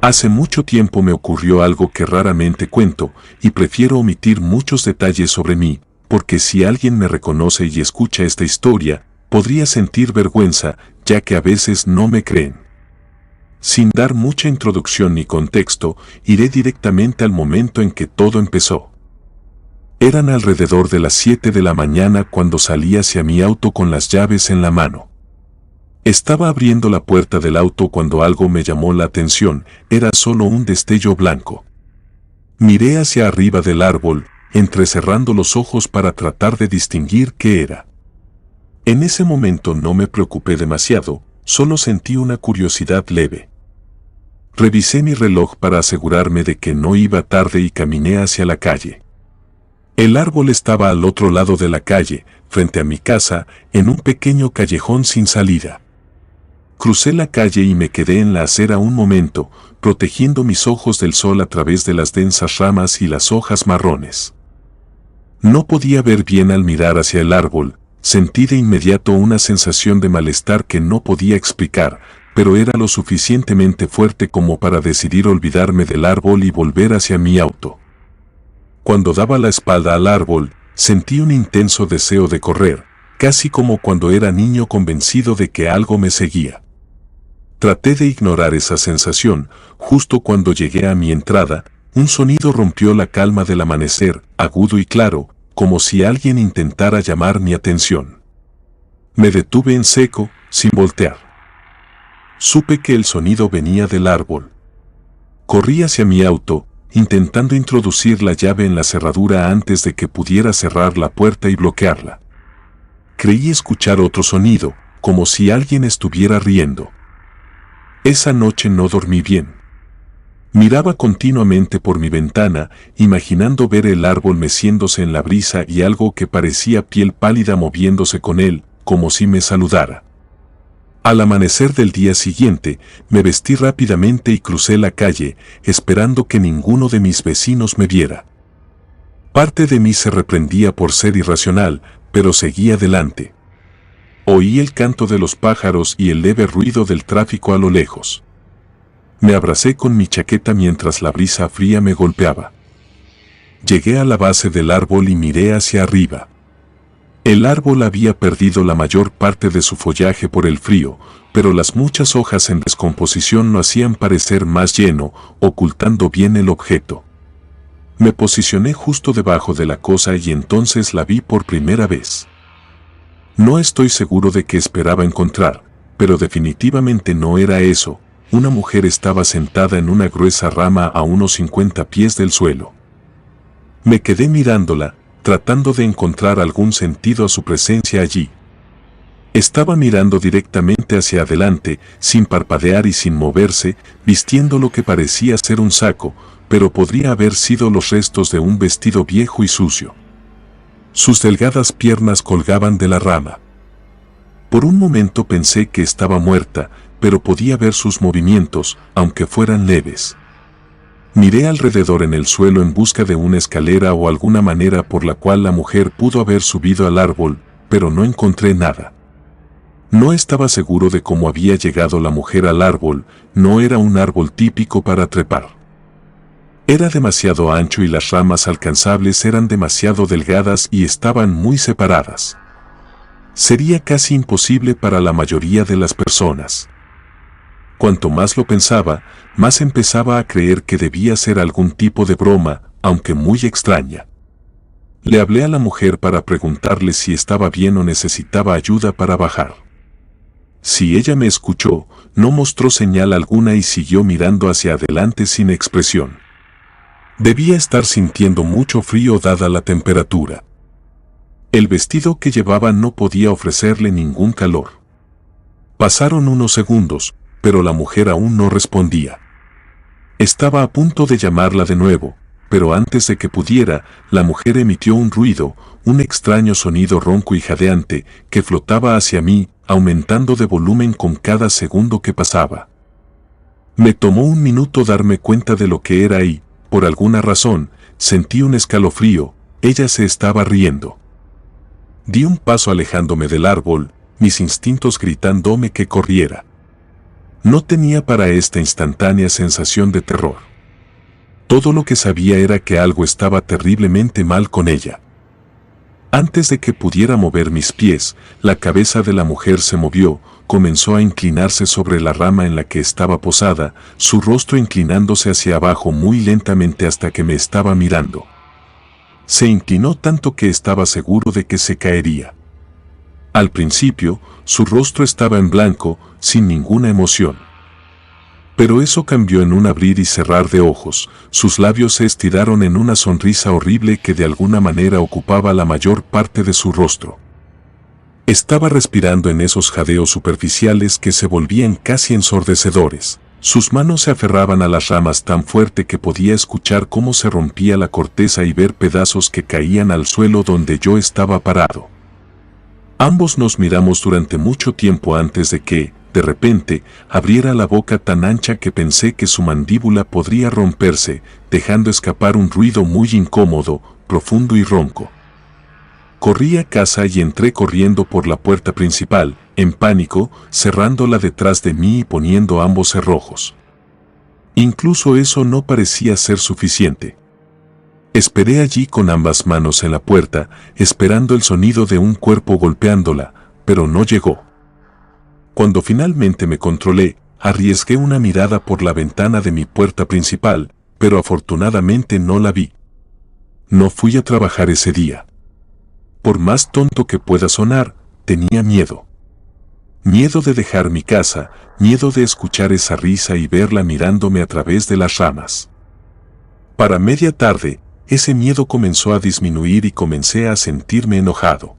Hace mucho tiempo me ocurrió algo que raramente cuento, y prefiero omitir muchos detalles sobre mí, porque si alguien me reconoce y escucha esta historia, podría sentir vergüenza, ya que a veces no me creen. Sin dar mucha introducción ni contexto, iré directamente al momento en que todo empezó. Eran alrededor de las 7 de la mañana cuando salí hacia mi auto con las llaves en la mano. Estaba abriendo la puerta del auto cuando algo me llamó la atención, era solo un destello blanco. Miré hacia arriba del árbol, entrecerrando los ojos para tratar de distinguir qué era. En ese momento no me preocupé demasiado, solo sentí una curiosidad leve. Revisé mi reloj para asegurarme de que no iba tarde y caminé hacia la calle. El árbol estaba al otro lado de la calle, frente a mi casa, en un pequeño callejón sin salida. Crucé la calle y me quedé en la acera un momento, protegiendo mis ojos del sol a través de las densas ramas y las hojas marrones. No podía ver bien al mirar hacia el árbol, sentí de inmediato una sensación de malestar que no podía explicar, pero era lo suficientemente fuerte como para decidir olvidarme del árbol y volver hacia mi auto. Cuando daba la espalda al árbol, sentí un intenso deseo de correr, casi como cuando era niño convencido de que algo me seguía. Traté de ignorar esa sensación, justo cuando llegué a mi entrada, un sonido rompió la calma del amanecer, agudo y claro, como si alguien intentara llamar mi atención. Me detuve en seco, sin voltear. Supe que el sonido venía del árbol. Corrí hacia mi auto, intentando introducir la llave en la cerradura antes de que pudiera cerrar la puerta y bloquearla. Creí escuchar otro sonido, como si alguien estuviera riendo. Esa noche no dormí bien. Miraba continuamente por mi ventana, imaginando ver el árbol meciéndose en la brisa y algo que parecía piel pálida moviéndose con él, como si me saludara. Al amanecer del día siguiente, me vestí rápidamente y crucé la calle, esperando que ninguno de mis vecinos me viera. Parte de mí se reprendía por ser irracional, pero seguí adelante. Oí el canto de los pájaros y el leve ruido del tráfico a lo lejos. Me abracé con mi chaqueta mientras la brisa fría me golpeaba. Llegué a la base del árbol y miré hacia arriba. El árbol había perdido la mayor parte de su follaje por el frío, pero las muchas hojas en descomposición lo hacían parecer más lleno, ocultando bien el objeto. Me posicioné justo debajo de la cosa y entonces la vi por primera vez. No estoy seguro de qué esperaba encontrar, pero definitivamente no era eso. Una mujer estaba sentada en una gruesa rama a unos 50 pies del suelo. Me quedé mirándola, tratando de encontrar algún sentido a su presencia allí. Estaba mirando directamente hacia adelante, sin parpadear y sin moverse, vistiendo lo que parecía ser un saco, pero podría haber sido los restos de un vestido viejo y sucio. Sus delgadas piernas colgaban de la rama. Por un momento pensé que estaba muerta, pero podía ver sus movimientos, aunque fueran leves. Miré alrededor en el suelo en busca de una escalera o alguna manera por la cual la mujer pudo haber subido al árbol, pero no encontré nada. No estaba seguro de cómo había llegado la mujer al árbol, no era un árbol típico para trepar. Era demasiado ancho y las ramas alcanzables eran demasiado delgadas y estaban muy separadas. Sería casi imposible para la mayoría de las personas. Cuanto más lo pensaba, más empezaba a creer que debía ser algún tipo de broma, aunque muy extraña. Le hablé a la mujer para preguntarle si estaba bien o necesitaba ayuda para bajar. Si ella me escuchó, no mostró señal alguna y siguió mirando hacia adelante sin expresión. Debía estar sintiendo mucho frío dada la temperatura. El vestido que llevaba no podía ofrecerle ningún calor. Pasaron unos segundos, pero la mujer aún no respondía. Estaba a punto de llamarla de nuevo, pero antes de que pudiera, la mujer emitió un ruido, un extraño sonido ronco y jadeante, que flotaba hacia mí, aumentando de volumen con cada segundo que pasaba. Me tomó un minuto darme cuenta de lo que era y, por alguna razón, sentí un escalofrío, ella se estaba riendo. Di un paso alejándome del árbol, mis instintos gritándome que corriera. No tenía para esta instantánea sensación de terror. Todo lo que sabía era que algo estaba terriblemente mal con ella. Antes de que pudiera mover mis pies, la cabeza de la mujer se movió, comenzó a inclinarse sobre la rama en la que estaba posada, su rostro inclinándose hacia abajo muy lentamente hasta que me estaba mirando. Se inclinó tanto que estaba seguro de que se caería. Al principio, su rostro estaba en blanco, sin ninguna emoción. Pero eso cambió en un abrir y cerrar de ojos, sus labios se estiraron en una sonrisa horrible que de alguna manera ocupaba la mayor parte de su rostro. Estaba respirando en esos jadeos superficiales que se volvían casi ensordecedores. Sus manos se aferraban a las ramas tan fuerte que podía escuchar cómo se rompía la corteza y ver pedazos que caían al suelo donde yo estaba parado. Ambos nos miramos durante mucho tiempo antes de que, de repente, abriera la boca tan ancha que pensé que su mandíbula podría romperse, dejando escapar un ruido muy incómodo, profundo y ronco. Corrí a casa y entré corriendo por la puerta principal, en pánico, cerrándola detrás de mí y poniendo ambos cerrojos. Incluso eso no parecía ser suficiente. Esperé allí con ambas manos en la puerta, esperando el sonido de un cuerpo golpeándola, pero no llegó. Cuando finalmente me controlé, arriesgué una mirada por la ventana de mi puerta principal, pero afortunadamente no la vi. No fui a trabajar ese día. Por más tonto que pueda sonar, tenía miedo. Miedo de dejar mi casa, miedo de escuchar esa risa y verla mirándome a través de las ramas. Para media tarde, ese miedo comenzó a disminuir y comencé a sentirme enojado.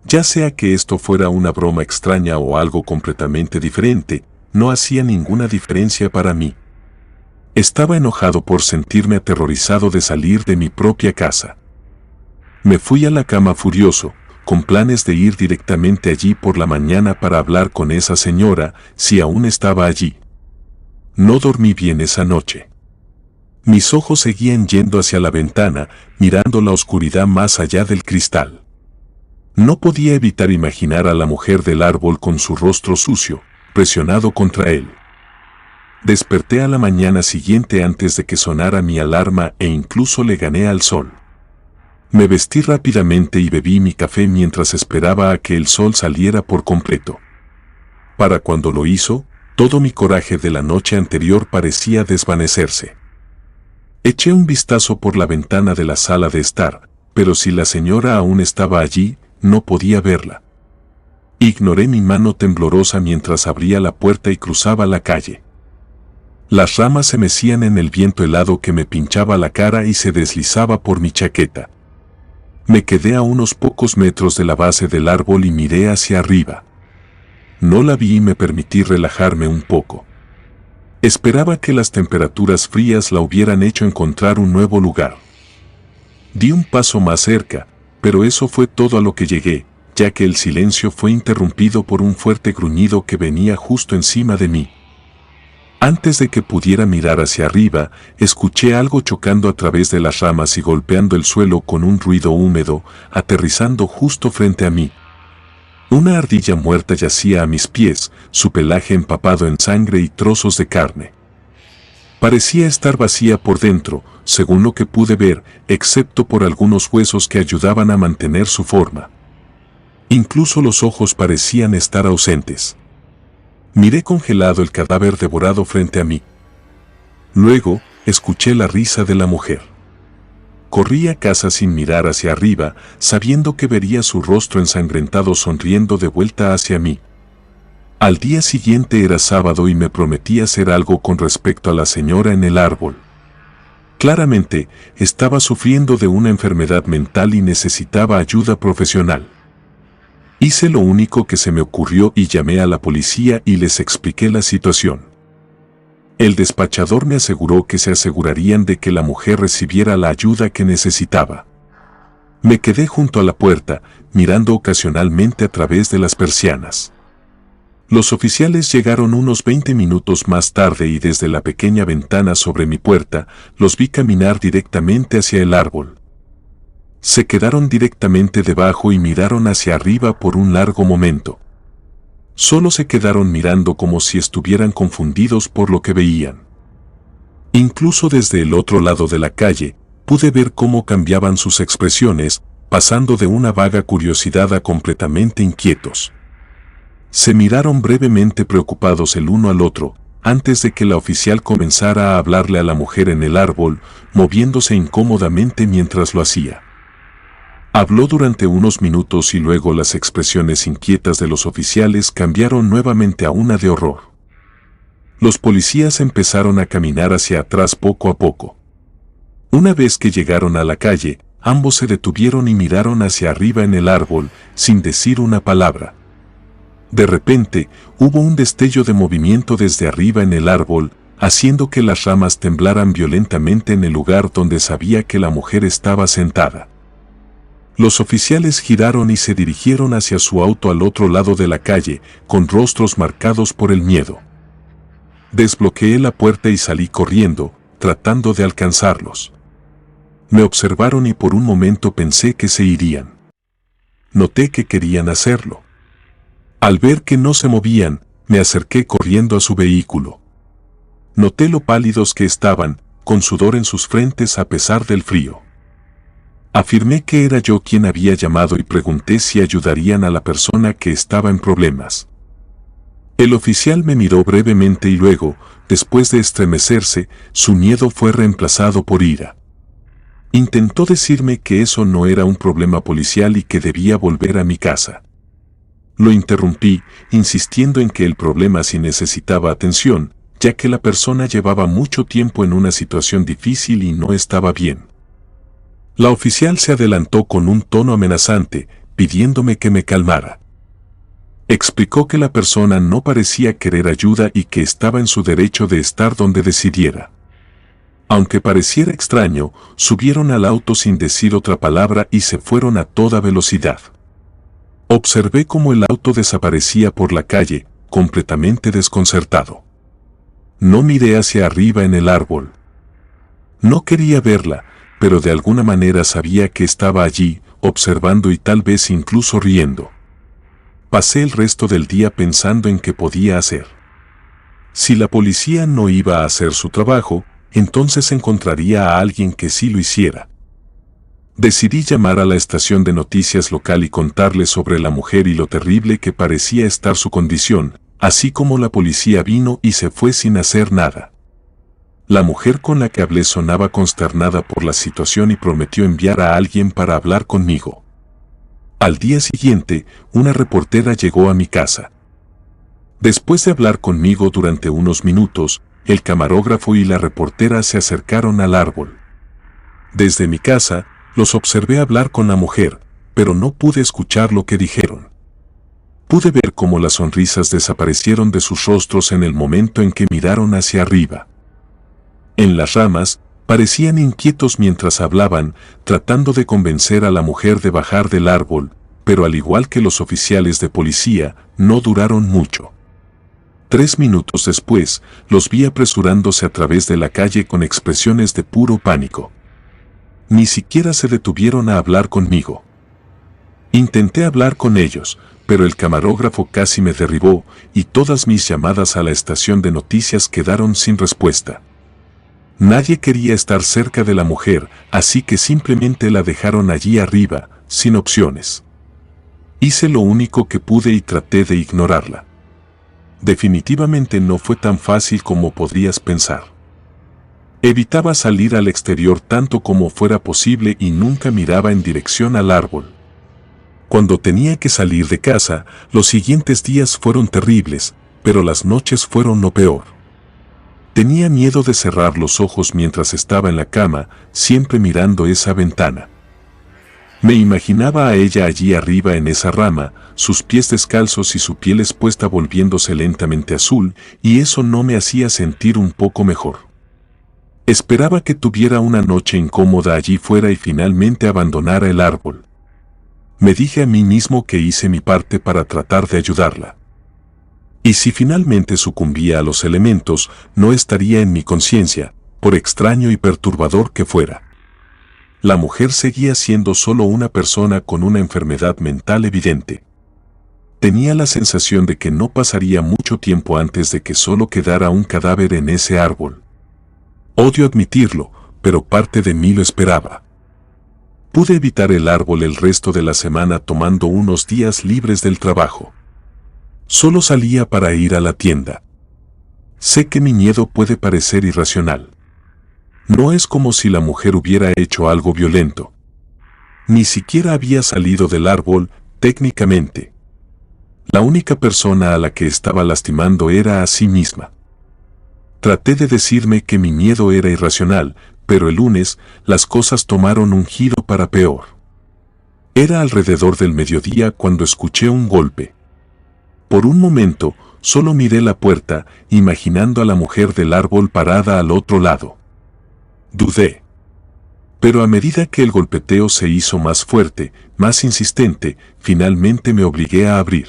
Ya sea que esto fuera una broma extraña o algo completamente diferente, no hacía ninguna diferencia para mí. Estaba enojado por sentirme aterrorizado de salir de mi propia casa. Me fui a la cama furioso, con planes de ir directamente allí por la mañana para hablar con esa señora, si aún estaba allí. No dormí bien esa noche. Mis ojos seguían yendo hacia la ventana, mirando la oscuridad más allá del cristal. No podía evitar imaginar a la mujer del árbol con su rostro sucio, presionado contra él. Desperté a la mañana siguiente antes de que sonara mi alarma e incluso le gané al sol. Me vestí rápidamente y bebí mi café mientras esperaba a que el sol saliera por completo. Para cuando lo hizo, todo mi coraje de la noche anterior parecía desvanecerse. Eché un vistazo por la ventana de la sala de estar, pero si la señora aún estaba allí, no podía verla. Ignoré mi mano temblorosa mientras abría la puerta y cruzaba la calle. Las ramas se mecían en el viento helado que me pinchaba la cara y se deslizaba por mi chaqueta. Me quedé a unos pocos metros de la base del árbol y miré hacia arriba. No la vi y me permití relajarme un poco. Esperaba que las temperaturas frías la hubieran hecho encontrar un nuevo lugar. Di un paso más cerca, pero eso fue todo a lo que llegué, ya que el silencio fue interrumpido por un fuerte gruñido que venía justo encima de mí. Antes de que pudiera mirar hacia arriba, escuché algo chocando a través de las ramas y golpeando el suelo con un ruido húmedo, aterrizando justo frente a mí. Una ardilla muerta yacía a mis pies, su pelaje empapado en sangre y trozos de carne. Parecía estar vacía por dentro, según lo que pude ver, excepto por algunos huesos que ayudaban a mantener su forma. Incluso los ojos parecían estar ausentes. Miré congelado el cadáver devorado frente a mí. Luego, escuché la risa de la mujer. Corrí a casa sin mirar hacia arriba, sabiendo que vería su rostro ensangrentado sonriendo de vuelta hacia mí. Al día siguiente era sábado y me prometí hacer algo con respecto a la señora en el árbol. Claramente, estaba sufriendo de una enfermedad mental y necesitaba ayuda profesional. Hice lo único que se me ocurrió y llamé a la policía y les expliqué la situación. El despachador me aseguró que se asegurarían de que la mujer recibiera la ayuda que necesitaba. Me quedé junto a la puerta, mirando ocasionalmente a través de las persianas. Los oficiales llegaron unos 20 minutos más tarde y desde la pequeña ventana sobre mi puerta, los vi caminar directamente hacia el árbol. Se quedaron directamente debajo y miraron hacia arriba por un largo momento. Solo se quedaron mirando como si estuvieran confundidos por lo que veían. Incluso desde el otro lado de la calle, pude ver cómo cambiaban sus expresiones, pasando de una vaga curiosidad a completamente inquietos. Se miraron brevemente preocupados el uno al otro, antes de que la oficial comenzara a hablarle a la mujer en el árbol, moviéndose incómodamente mientras lo hacía. Habló durante unos minutos y luego las expresiones inquietas de los oficiales cambiaron nuevamente a una de horror. Los policías empezaron a caminar hacia atrás poco a poco. Una vez que llegaron a la calle, ambos se detuvieron y miraron hacia arriba en el árbol, sin decir una palabra. De repente, hubo un destello de movimiento desde arriba en el árbol, haciendo que las ramas temblaran violentamente en el lugar donde sabía que la mujer estaba sentada. Los oficiales giraron y se dirigieron hacia su auto al otro lado de la calle, con rostros marcados por el miedo. Desbloqueé la puerta y salí corriendo, tratando de alcanzarlos. Me observaron y por un momento pensé que se irían. Noté que querían hacerlo. Al ver que no se movían, me acerqué corriendo a su vehículo. Noté lo pálidos que estaban, con sudor en sus frentes a pesar del frío. Afirmé que era yo quien había llamado y pregunté si ayudarían a la persona que estaba en problemas. El oficial me miró brevemente y luego, después de estremecerse, su miedo fue reemplazado por ira. Intentó decirme que eso no era un problema policial y que debía volver a mi casa. Lo interrumpí, insistiendo en que el problema sí necesitaba atención, ya que la persona llevaba mucho tiempo en una situación difícil y no estaba bien. La oficial se adelantó con un tono amenazante, pidiéndome que me calmara. Explicó que la persona no parecía querer ayuda y que estaba en su derecho de estar donde decidiera. Aunque pareciera extraño, subieron al auto sin decir otra palabra y se fueron a toda velocidad. Observé cómo el auto desaparecía por la calle, completamente desconcertado. No miré hacia arriba en el árbol. No quería verla, pero de alguna manera sabía que estaba allí, observando y tal vez incluso riendo. Pasé el resto del día pensando en qué podía hacer. Si la policía no iba a hacer su trabajo, entonces encontraría a alguien que sí lo hiciera. Decidí llamar a la estación de noticias local y contarles sobre la mujer y lo terrible que parecía estar su condición, así como la policía vino y se fue sin hacer nada. La mujer con la que hablé sonaba consternada por la situación y prometió enviar a alguien para hablar conmigo. Al día siguiente, una reportera llegó a mi casa. Después de hablar conmigo durante unos minutos, el camarógrafo y la reportera se acercaron al árbol. Desde mi casa, los observé hablar con la mujer, pero no pude escuchar lo que dijeron. Pude ver cómo las sonrisas desaparecieron de sus rostros en el momento en que miraron hacia arriba. En las ramas, parecían inquietos mientras hablaban, tratando de convencer a la mujer de bajar del árbol, pero al igual que los oficiales de policía, no duraron mucho. 3 minutos después, los vi apresurándose a través de la calle con expresiones de puro pánico. Ni siquiera se detuvieron a hablar conmigo. Intenté hablar con ellos, pero el camarógrafo casi me derribó y todas mis llamadas a la estación de noticias quedaron sin respuesta. Nadie quería estar cerca de la mujer, así que simplemente la dejaron allí arriba, sin opciones. Hice lo único que pude y traté de ignorarla. Definitivamente no fue tan fácil como podrías pensar. Evitaba salir al exterior tanto como fuera posible y nunca miraba en dirección al árbol. Cuando tenía que salir de casa, los siguientes días fueron terribles, pero las noches fueron lo peor. Tenía miedo de cerrar los ojos mientras estaba en la cama, siempre mirando esa ventana. Me imaginaba a ella allí arriba en esa rama, sus pies descalzos y su piel expuesta volviéndose lentamente azul, y eso no me hacía sentir un poco mejor. Esperaba que tuviera una noche incómoda allí fuera y finalmente abandonara el árbol. Me dije a mí mismo que hice mi parte para tratar de ayudarla. Y si finalmente sucumbía a los elementos, no estaría en mi conciencia, por extraño y perturbador que fuera. La mujer seguía siendo solo una persona con una enfermedad mental evidente. Tenía la sensación de que no pasaría mucho tiempo antes de que solo quedara un cadáver en ese árbol. Odio admitirlo, pero parte de mí lo esperaba. Pude evitar el árbol el resto de la semana tomando unos días libres del trabajo. Solo salía para ir a la tienda. Sé que mi miedo puede parecer irracional. No es como si la mujer hubiera hecho algo violento. Ni siquiera había salido del árbol, técnicamente. La única persona a la que estaba lastimando era a sí misma. Traté de decirme que mi miedo era irracional, pero el lunes las cosas tomaron un giro para peor. Era alrededor del mediodía cuando escuché un golpe. Por un momento, solo miré la puerta, imaginando a la mujer del árbol parada al otro lado. Dudé. Pero a medida que el golpeteo se hizo más fuerte, más insistente, finalmente me obligué a abrir.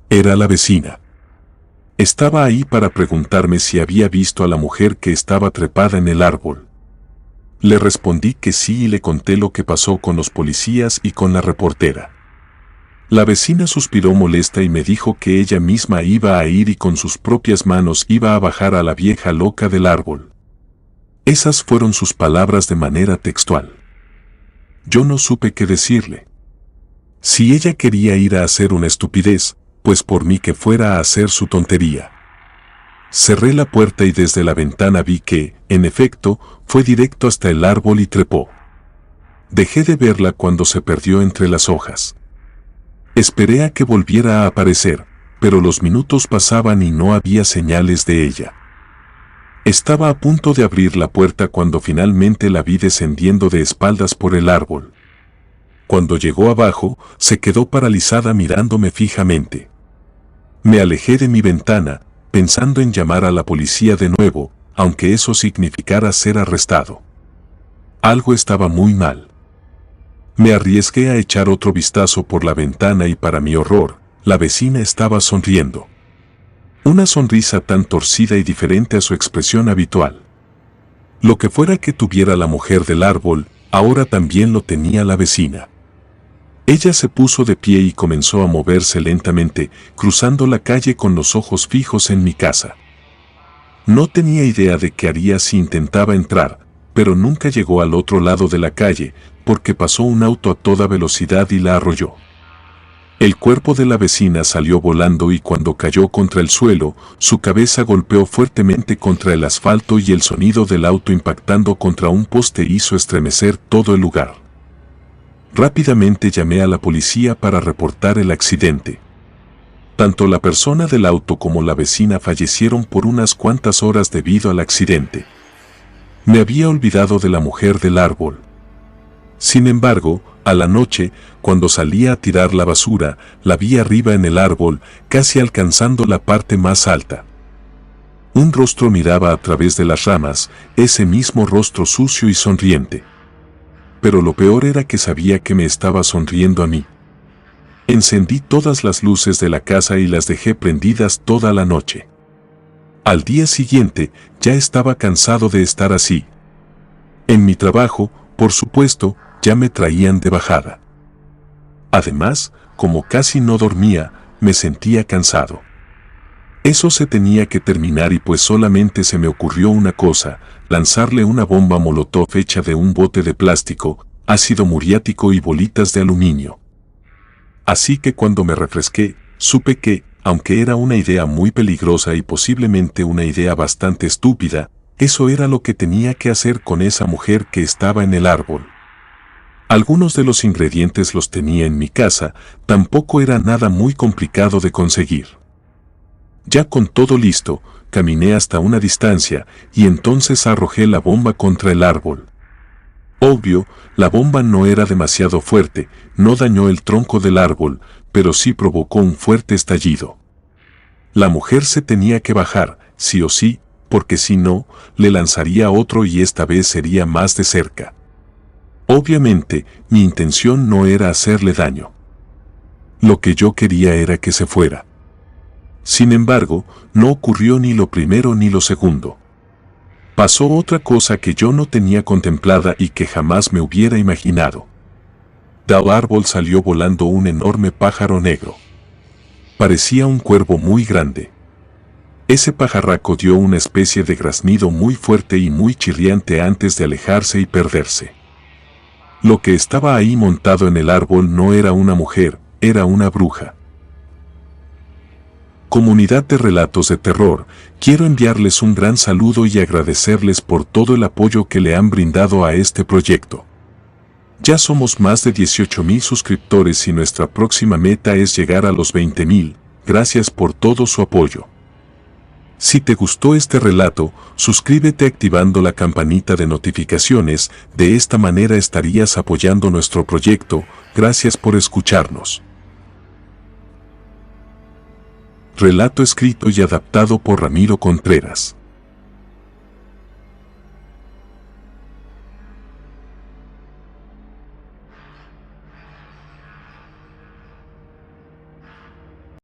Era la vecina. Estaba ahí para preguntarme si había visto a la mujer que estaba trepada en el árbol. Le respondí que sí y le conté lo que pasó con los policías y con la reportera. La vecina suspiró molesta y me dijo que ella misma iba a ir y con sus propias manos iba a bajar a la vieja loca del árbol. Esas fueron sus palabras de manera textual. Yo no supe qué decirle. Si ella quería ir a hacer una estupidez, pues por mí que fuera a hacer su tontería. Cerré la puerta y desde la ventana vi que, en efecto, fue directo hasta el árbol y trepó. Dejé de verla cuando se perdió entre las hojas. Esperé a que volviera a aparecer, pero los minutos pasaban y no había señales de ella. Estaba a punto de abrir la puerta cuando finalmente la vi descendiendo de espaldas por el árbol. Cuando llegó abajo, se quedó paralizada mirándome fijamente. Me alejé de mi ventana, pensando en llamar a la policía de nuevo, aunque eso significara ser arrestado. Algo estaba muy mal. Me arriesgué a echar otro vistazo por la ventana y para mi horror, la vecina estaba sonriendo. Una sonrisa tan torcida y diferente a su expresión habitual. Lo que fuera que tuviera la mujer del árbol, ahora también lo tenía la vecina. Ella se puso de pie y comenzó a moverse lentamente, cruzando la calle con los ojos fijos en mi casa. No tenía idea de qué haría si intentaba entrar, pero nunca llegó al otro lado de la calle, porque pasó un auto a toda velocidad y la arrolló. El cuerpo de la vecina salió volando y cuando cayó contra el suelo, su cabeza golpeó fuertemente contra el asfalto y el sonido del auto impactando contra un poste hizo estremecer todo el lugar. Rápidamente llamé a la policía para reportar el accidente. Tanto la persona del auto como la vecina fallecieron por unas cuantas horas debido al accidente. Me había olvidado de la mujer del árbol. Sin embargo, a la noche, cuando salía a tirar la basura, la vi arriba en el árbol, casi alcanzando la parte más alta. Un rostro miraba a través de las ramas, ese mismo rostro sucio y sonriente. Pero lo peor era que sabía que me estaba sonriendo a mí. Encendí todas las luces de la casa y las dejé prendidas toda la noche. Al día siguiente, ya estaba cansado de estar así. En mi trabajo, por supuesto, ya me traían de bajada. Además, como casi no dormía, me sentía cansado. Eso se tenía que terminar y pues solamente se me ocurrió una cosa, lanzarle una bomba molotov hecha de un bote de plástico, ácido muriático y bolitas de aluminio. Así que cuando me refresqué, supe que, aunque era una idea muy peligrosa y posiblemente una idea bastante estúpida, eso era lo que tenía que hacer con esa mujer que estaba en el árbol. Algunos de los ingredientes los tenía en mi casa, tampoco era nada muy complicado de conseguir. Ya con todo listo, caminé hasta una distancia y entonces arrojé la bomba contra el árbol. Obvio, la bomba no era demasiado fuerte, no dañó el tronco del árbol, pero sí provocó un fuerte estallido. La mujer se tenía que bajar, sí o sí, porque si no, le lanzaría otro y esta vez sería más de cerca. Obviamente, mi intención no era hacerle daño. Lo que yo quería era que se fuera. Sin embargo, no ocurrió ni lo primero ni lo segundo. Pasó otra cosa que yo no tenía contemplada y que jamás me hubiera imaginado. Del árbol salió volando un enorme pájaro negro. Parecía un cuervo muy grande. Ese pajarraco dio una especie de graznido muy fuerte y muy chirriante antes de alejarse y perderse. Lo que estaba ahí montado en el árbol no era una mujer, era una bruja. Comunidad de Relatos de Terror, quiero enviarles un gran saludo y agradecerles por todo el apoyo que le han brindado a este proyecto. Ya somos más de 18,000 suscriptores y nuestra próxima meta es llegar a los 20,000. Gracias por todo su apoyo. Si te gustó este relato, suscríbete activando la campanita de notificaciones, de esta manera estarías apoyando nuestro proyecto. Gracias por escucharnos. Relato escrito y adaptado por Ramiro Contreras.